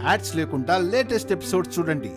Ads లేకుండా latest episodes చూడండి.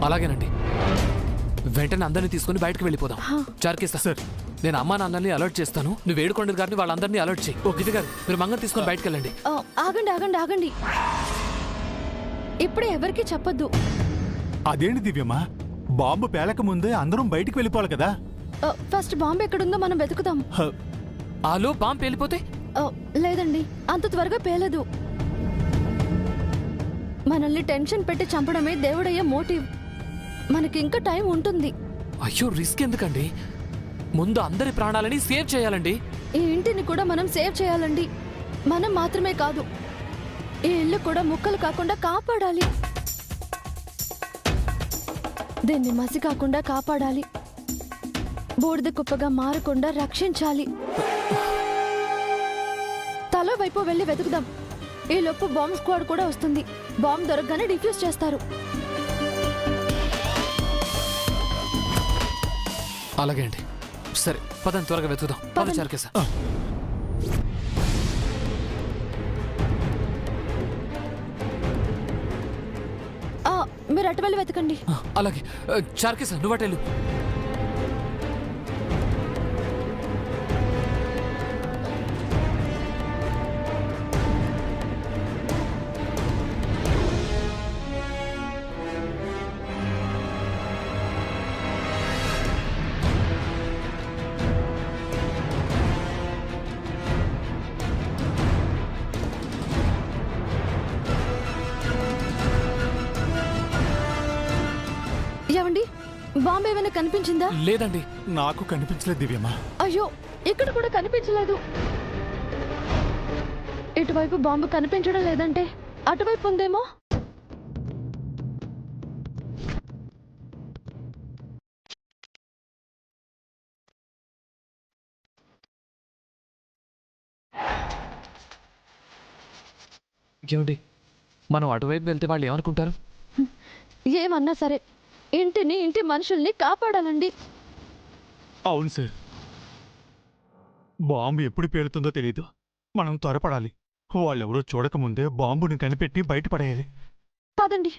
అలాగేనండి, వెంటనే అందరినీ తీసుకుని బయటకు వెళ్ళిపోదాం. చార్కేస్తా సార్, నేను అమ్మా నాన్నల్ని అలర్ట్ చేస్తాను. నువ్వు ఏడుకొండలు గారిని వాళ్ళందరినీ అలర్ట్ చేయి. ఓ గిరి గారు, మీరు మంగం తీసుకొని బయటకు వెళ్ళండి. ఆగండి ఆగండి ఆగండి, ఇప్పుడే ఎవరికి చెప్పొద్దు. అదేంటి దివ్యమ్మా, బాంబు పేలక ముందే అందరం బయటికి వెళ్ళిపోవాలి కదా. ఫస్ట్ బాంబు ఎక్కడుందో మనం వెతుకుదాం. ఆలో బాంబు పేలిపోతే? లేదండి, అంత త్వరగా పేలదు. మనల్ని టెన్షన్ పెట్టి చంపడమే దేవుడయ్యే మోటివ్. మనకి ఇంకా టైం ఉంటుంది. అయ్యో, రిస్క్ ఎందుకండి? ముందు అందరి ప్రాణాలని సేవ్ చేయాలండి. ఈ ఇంటిని కూడా మనం సేవ్ చేయాలండి. మనం మాత్రమే కాదు, ఈ ఇల్లు కూడా ముక్కలు కాకుండా కాపాడాలి. దీన్ని మసి కాకుండా కాపాడాలి. బూడిద కుప్పగా మారకుండా రక్షించాలి. తల వైపు వెళ్ళి వెతుకుదాం. ఈ లోపు బాంబ్ స్క్వాడ్ కూడా వస్తుంది. బాంబ్ దొరకగానే డిఫ్యూజ్ చేస్తారు. అలాగే అండి. సరే పదండి, త్వరగా వెతుకుదాం. పద చార్కేసా. మీరు అటు వెళ్ళి వెతకండి. అలాగే. చార్కేసా, నువ్వు అటెళ్ళు. ఏమండి, బాంబు ఏమైనా కనిపించిందా? లేదండి, నాకు కనిపించలేదు దివ్యమ్మా. అయ్యో, ఇక్కడ కూడా కనిపించలేదు. ఇటువైపు బాంబు కనిపించడం లేదంటే అటువైపు ఉందేమో. ఏమండి, మనం అటువైపు వెళ్తే వాళ్ళు ఏమనుకుంటారు? ఏమన్నా సరే, ఇంటిని ఇంటి మనుషుల్ని కాపాడాలండి. అవును సార్, బాంబు ఎప్పుడు పేలుతుందో తెలియదు. మనం త్వరపడాలి. వాళ్ళెవరో చూడకముందే బాంబుని కనిపెట్టి బయటపడేయాలి. పదండి.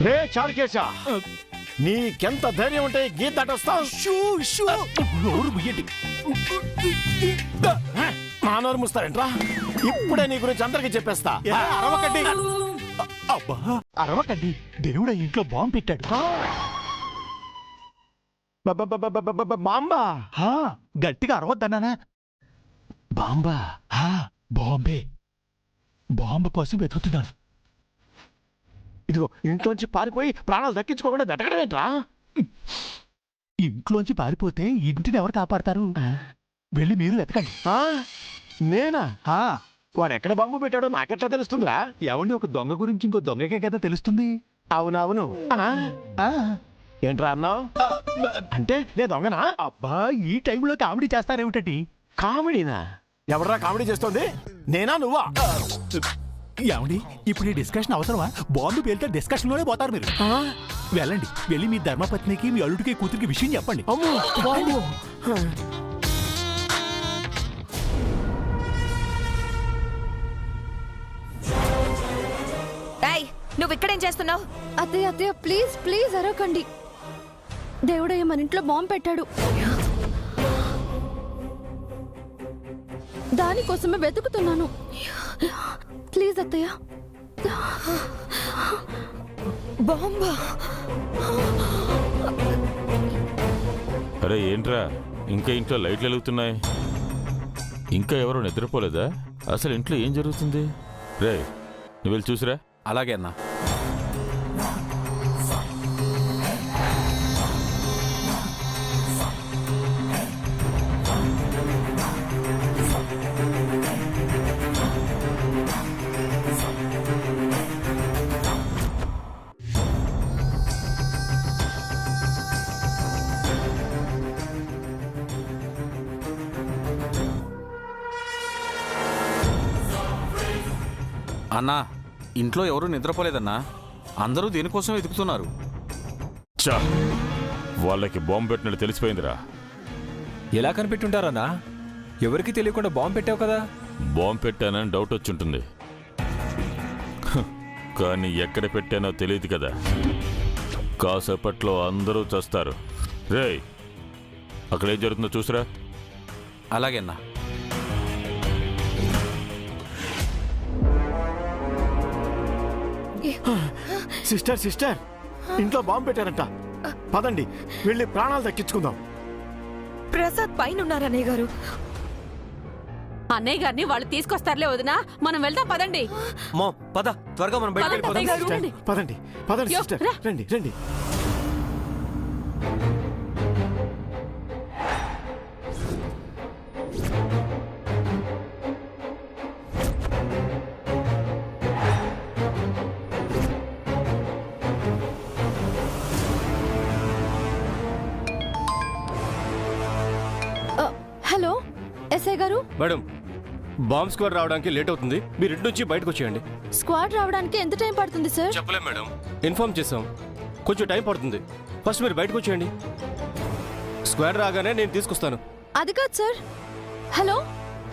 రే చారుకేశా, నీకెంత ధైర్యం ఉంటే గీత దాటొస్తావు? నోరు ముయ్యండి. నా నోరు ముస్తావేంట్రా? ఇప్పుడే నీ గురించి అందరికీ చెప్పేస్తా. అరవకండి. అబ్బా అరవకండి, దేవుడు ఇంట్లో బాంబు పెట్టాడు. బాంబా? గట్టిగా అరవద్దన్నానా? బాంబా? బాంబే. బాంబు కోసం వెతుకుతున్నాను. ఇదిగో ఇంట్లోంచి పారిపోయి ప్రాణాలు దక్కించుకోకుండా వెతకడమేంట్రా? ఇంట్లోంచి పారిపోతే ఇంటిని ఎవరు కాపాడతారు? వెళ్ళి మీరు వెతకండి. నేనా? వాడు ఎక్కడ బాంబు పెట్టాడో నాకెట్లా తెలుస్తుందిరా? ఎవరిని ఒక దొంగ గురించి ఇంకో దొంగకే కదా తెలుస్తుంది. అవునవును. ఏంట్రా అన్నావు? అంటే నేను దొంగనా? అబ్బా ఈ టైంలో కామెడీ చేస్తారేమిటండి? కామెడీనా? ఎవడరా కామెడీ చేస్తోంది? నేనా నువ్వా? ఏమండి ఇప్పుడు ఈ డిస్కషన్ అవసరమా? బాంబు పేలితే డిస్కషన్ లోనే పోతారు మీరు. వెళ్ళండి, వెళ్ళి మీ ధర్మపత్నికి మీ అల్లుడికి కూతురికి విషయం చెప్పండి. నువ్వు ఇక్కడేం చేస్తున్నావు? అత్తయ్య అత్తయ్య ప్లీజ్ ప్లీజ్ అరవకండి. దేవుడయ్య మన ఇంట్లో బాంబు పెట్టాడు. దానికోసమే వెతుకుతున్నాను. ప్లీజ్ అత్తయ్య. బాంబా? అరే ఏంట్రా, ఇంకా ఇంట్లో లైట్లు వెలుగుతున్నాయి? ఇంకా ఎవరో నిద్రపోలేదా? అసలు ఇంట్లో ఏం జరుగుతుంది? రే నువ్వు వెళ్ళి చూసిరా. అలాగే అన్నా. అన్నా ఇంట్లో ఎవరూ నిద్రపోలేదన్నా. అందరూ దేనికోసం వెతుకుతున్నారు. చా, వాళ్ళకి బాంబు పెట్టినట్టు తెలిసిపోయిందిరా. ఎలా కనిపెట్టుంటారన్నా? ఎవరికి తెలియకుండా బాంబు పెట్టావు కదా. బాంబు పెట్టానని డౌట్ వచ్చుంటుంది, కానీ ఎక్కడ పెట్టానో తెలియదు కదా. కాసేపట్లో అందరూ చస్తారు. రేయ్ అక్కడేం జరుగుతుందో చూసిరా. అలాగే అన్నా. సిస్టర్ సిస్టర్, ఇంట్లో బాంబు పెట్టారంట. పదండి వెళ్ళి ప్రాణాలు దక్కించుకుందాం. ప్రసాద్ పైన ఉన్నారు అన్నయ్య గారు. అన్నయ్య గారిని వాళ్ళు తీసుకొస్తారులే వదినా, మనం వెళ్దాం పదండి. పద త్వరగా మనం బయటికి వెళ్ళిపోదాం. సిస్టర్, పదండి పదండి సిస్టర్, రండి రండి. హలో ఎస్ఐ గారు. మేడం, బాంబ్ స్క్వాడ్ రావడానికి లేట్ అవుతుంది. మీరు ఇంటి నుంచి బయటకు వచ్చేయండి. స్క్వాడ్ రావడానికి ఎంత టైం పడుతుంది సార్? చెప్పలేం మేడం, ఇన్ఫార్మ్ చేసాం. కొంచెం టైం పడుతుంది. ఫస్ట్ మీరు బయటకు వచ్చేయండి. స్క్వాడ్ రాగానే నేను తీసుకొస్తాను. అది కాదు సార్. Hello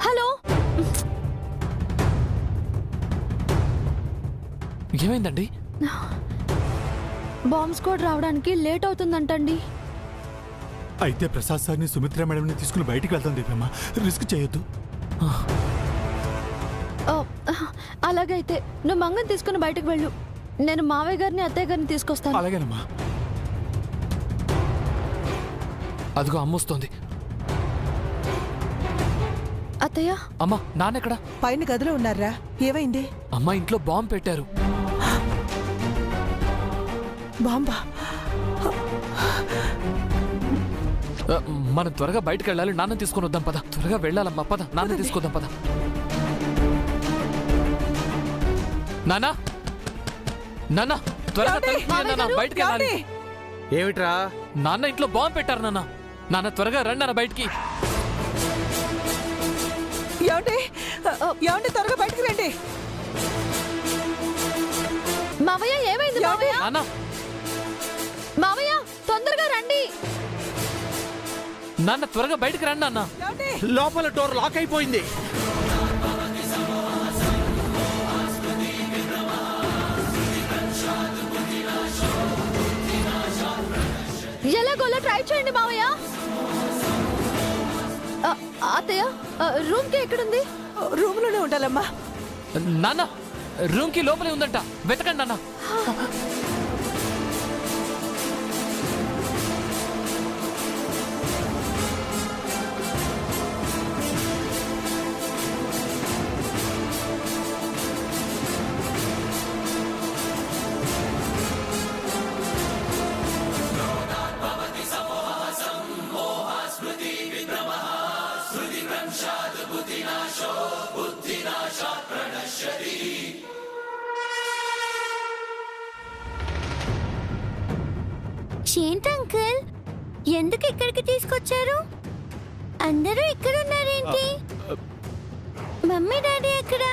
hello. ఏమైందండి? బాంబ్ స్క్వాడ్ రావడానికి లేట్ అవుతుందంటండి. అయితే ప్రసాద్ సార్ని సుమిత్ర మేడంని తీసుకుని బయటికి వెళ్తాం దీపమ్మ. రిస్క్ చేయొద్దు. అలాగైతే నువ్వు మంగని తీసుకుని బయటకు వెళ్ళు. నేను మావయ్య గారిని అత్తయ్య గారిని తీసుకొస్తాను. అలాగేనమ్మా. అదిగో అమ్మొస్తోంది. అత్తయ్య. అమ్మా నాన్నెక్కడ? పైన గదిలో ఉన్నారా? ఏమైంది? అమ్మా ఇంట్లో బాంబు పెట్టారు. బాంబా? మనం త్వరగా బయటకు వెళ్ళాలి. నాన్న తీసుకొని వద్దాం పద. త్వరగా వెళ్ళాలమ్మా పద. నాన్న తీసుకొద్దాం పద. నాన్న నాన్న త్వరగా నాన్న బయటకు వెళ్ళాలి. ఏమిట్రా? నాన్న ఇంట్లో బాంబు పెట్టారు నాన్న. నాన్న త్వరగా రండి నాన్న బయటికి. ఏమండి త్వరగా బయటకు రండి. మావయ్య ఏమైంది? మావయ్య నాన్న మావయ్య తొందరగా రండి. నాన్న త్వరగా బయటకు రండి నాన్న. లోపల డోర్ లాక్ అయిపోయింది. వచ్చేయండి మావయ్య. అత్తయ్య రూమ్ కి ఎక్కడుంది? రూమ్ లోనే ఉండాలమ్మా. నాన్న రూమ్ కి లోపలే ఉందంట, వెతకండి నాన్న. ఏంటి అంకుల్, ఎందుకు ఇక్కడికి తీసుకొచ్చారు? అందరూ ఇక్కడ ఉన్నారేంటి? మమ్మీ డాడీ ఎక్కడ?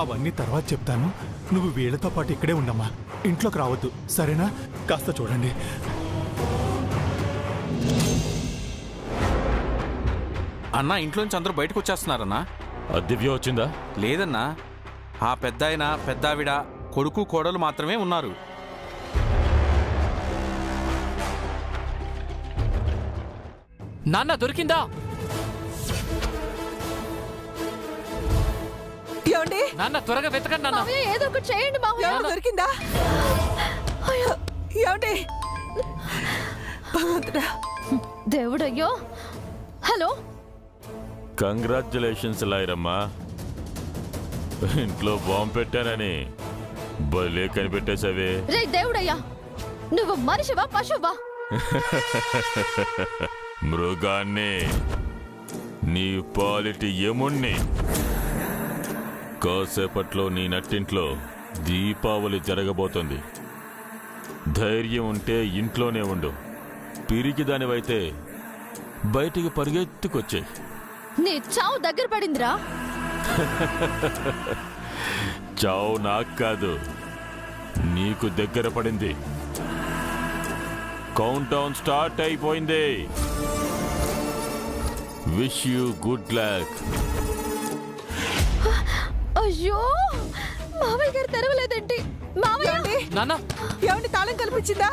అవన్నీ తర్వాత చెప్తాను. నువ్వు వీళ్ళతో పాటు ఇక్కడే ఉండమ్మా, ఇంట్లోకి రావద్దు, సరేనా? కాస్త చూడండి. అన్నా, ఇంట్లోంచి అందరూ బయటకు వచ్చేస్తున్నారన్నా. దివ్య వచ్చిందా? లేదన్నా, ఆ పెద్దాయన పెద్దావిడ కొడుకు కోడలు మాత్రమే ఉన్నారు. నాన్న దొరికిందా? ఏమండి? నాన్న త్వరగా వెతకండి నాన్న. ఏదో ఒకటి చేయండి మావయ్య. దొరికిందా? ఏమండి? దేవుడయ్యో. హలో, కంగ్రాచులేషన్స్ లాయరమ్మా, ఇంట్లో బాంబు పెట్టానని భలే కనిపెట్టేశావే. రే దేవుడయ్యా, నువ్వు మనిషివా పశువా? మృగాన్ని, నీ పాలిటి యముణ్ణి. కాసేపట్లో నీ నట్టింట్లో దీపావళి జరగబోతుంది. ధైర్యం ఉంటే ఇంట్లోనే ఉండు, పిరికి దానివైతే బయటికి పరిగెత్తుకొచ్చాయి. నీ చావు దగ్గర పడిందిరా. చావు నాకు కాదు, నీకు దగ్గర పడింది. కౌంట్ డౌన్ స్టార్ట్ అయిపోయింది. Wish you good luck. అయ్యో, మావయ్య గారు తెరవలేదేంటి? మావయ్య నాన్న, ఏమండి తాళం కల్పించిందా?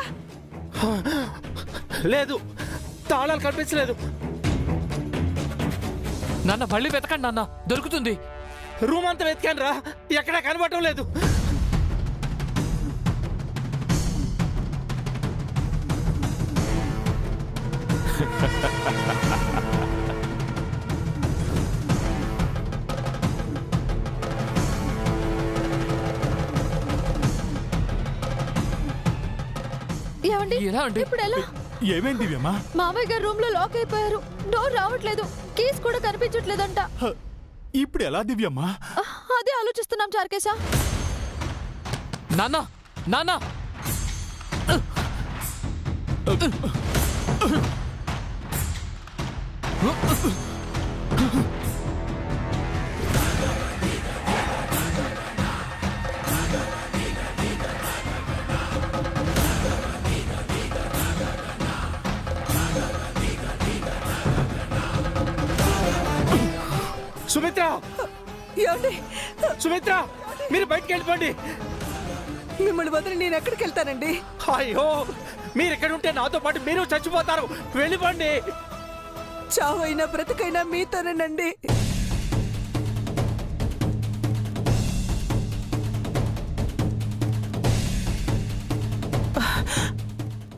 లేదు, తాళాలు కనిపించలేదు. నాన్న మళ్ళీ వెతకండి నాన్న, దొరుకుతుంది. రూమ్ అంతా వెతికాను రా, ఎక్కడా కనబడటం లేదు. ఏమండి? ఎలా అండి? ఇప్పుడు ఎలా? ఏమైంది దివ్యమ్మా? మావయ్య గారు రూమ్ లో లాక్ అయిపోయారు. డోర్ రావట్లేదు, కీస్ కూడా కనిపించట్లేదంట. ఇప్పుడు ఎలా దివ్యమ్మా? అదే ఆలోచిస్తున్నాం చార్కేశా. నాన్న నాన్న, సుమిత్ర, ఏమండి? సుమిత్ర, మీరు బయటికి వెళ్ళిపోండి. మిమ్మల్ని వదిలి నేను ఎక్కడికి వెళ్తానండి? అయ్యో, మీరు ఇక్కడ ఉంటే నాతో పాటు మీరు చచ్చిపోతారు. వెళ్ళిపోండి. చావైనా బ్రతికైనా మీతోనేనండి.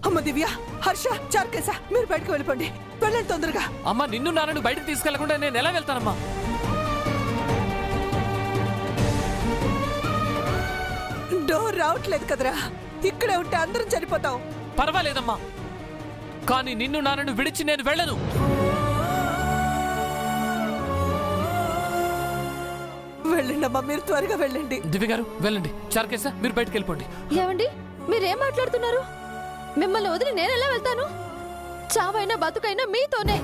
అమ్మ దివ్య, హర్ష, చార్కేశా, మీరు బయటకు వెళ్ళిపోండి. వెళ్ళండి తొందరగా. అమ్మా, నిన్ను నాన్నను బయటకు తీసుకెళ్లకుండా నేను ఎలా వెళ్తానమ్మా? డోర్ రావట్లేదు కదరా, ఇక్కడే ఉంటే అందరం చనిపోతాం. పర్వాలేదమ్మా, కానీ నిన్ను నాన్నను విడిచి నేను వెళ్ళను. వెళ్ళండి అమ్మా, మీరు త్వరగా వెళ్ళండి. దివ్య గారు వెళ్ళండి. చార్కేశా, మీరు బయటకు వెళ్ళిపోండి. ఏమండి, మీరేం మాట్లాడుతున్నారు? మిమ్మల్ని వదిలి నేను ఎలా వెళ్తాను? చావైనా బతుకైనా మీతోనే.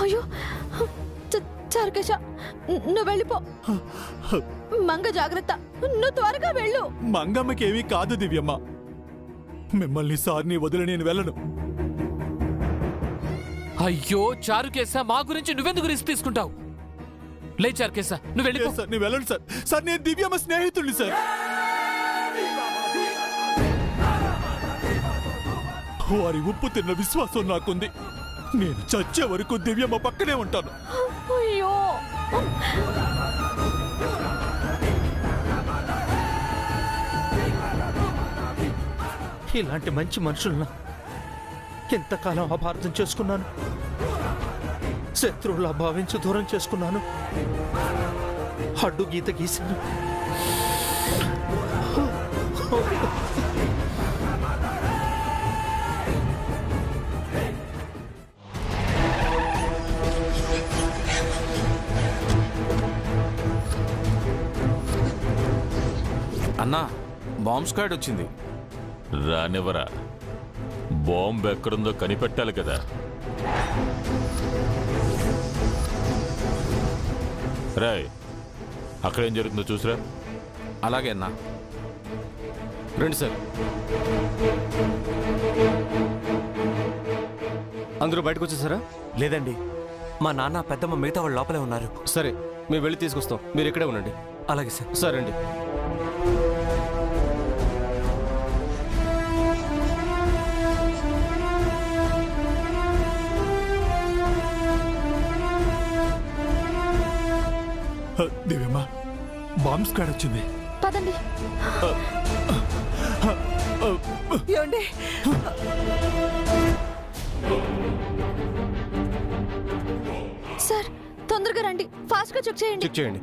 అయ్యో చార్కేశా, నువ్వు వెళ్ళిపో. మంగ జాగ్రత్త, నువ్వు త్వరగా వెళ్ళు. మంగమ్మకేమీ కాదు దివ్యమ్మ, మిమ్మల్ని సార్ని వదిలి నేను వెళ్ళను. అయ్యో చారుకేశా, మా గురించి నువ్వెందుకు రిస్క్ తీసుకుంటావు? లే చారుకేశా, నువ్వు వెళ్ళిపో. సార్ నేను వెళ్ళను సార్. సార్ నేను దివ్యమ్మ స్నేహితుడిని సార్. వారి ఉప్పు తిన్న విశ్వాసం నాకుంది. నేను చచ్చే వరకు దివ్యమ్మ పక్కనే ఉంటాను. అయ్యో ఇలాంటి మంచి మనుషులను ఎంతకాలం అపార్థం చేసుకున్నాను, శత్రువులా భావించి దూరం చేసుకున్నాను, అడ్డు గీత గీశాను. అన్నా, బాంబ్ స్క్వాడ్ వచ్చింది. రానివ్వరా, బాంబు ఎక్కడుందో కనిపెట్టాలి కదా. రాయ్, అక్కడేం జరుగుతుందో చూసిరా. అలాగే అన్నా. రండి సార్. అందరూ బయటకు వచ్చేసారా? లేదండి, మా నాన్న పెద్దమ్మ మిగతా వాళ్ళు లోపలే ఉన్నారు. సరే, మేము వెళ్ళి తీసుకొస్తాం, మీరు ఇక్కడే ఉండండి. అలాగే సార్. సరే అండి. దివ్యమ్మ, బాంబ్ స్క్వాడ్ వచ్చింది. పదండి. ఏమండి? సార్ తొందరగా రండి, ఫాస్ట్ గా చెక్ చేయండి. చెక్ చేయండి.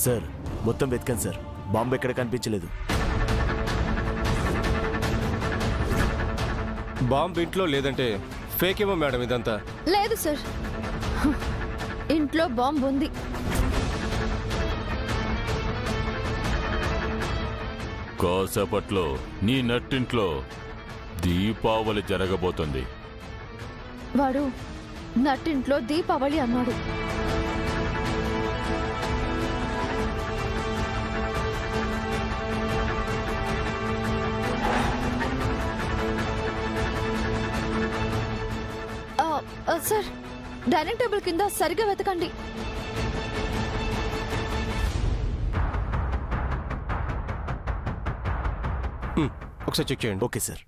సార్, మొత్తం వెతికాను సార్, బాంబు ఎక్కడ కనిపించలేదు. బాంబు ఇంట్లో లేదంటే ఫేక్ ఏమో మేడం ఇదంతా? లేదు సార్, ఇంట్లో బాంబు ఉంది. కాసేపట్లో నీ నట్టింట్లో దీపావళి జరగబోతుంది. వాడు నట్టింట్లో దీపావళి అన్నాడు. సార్, డైనింగ్ టేబుల్ కింద సరిగా వెతకండి. ఒకసారి చెక్ చేయండి. Okay sir.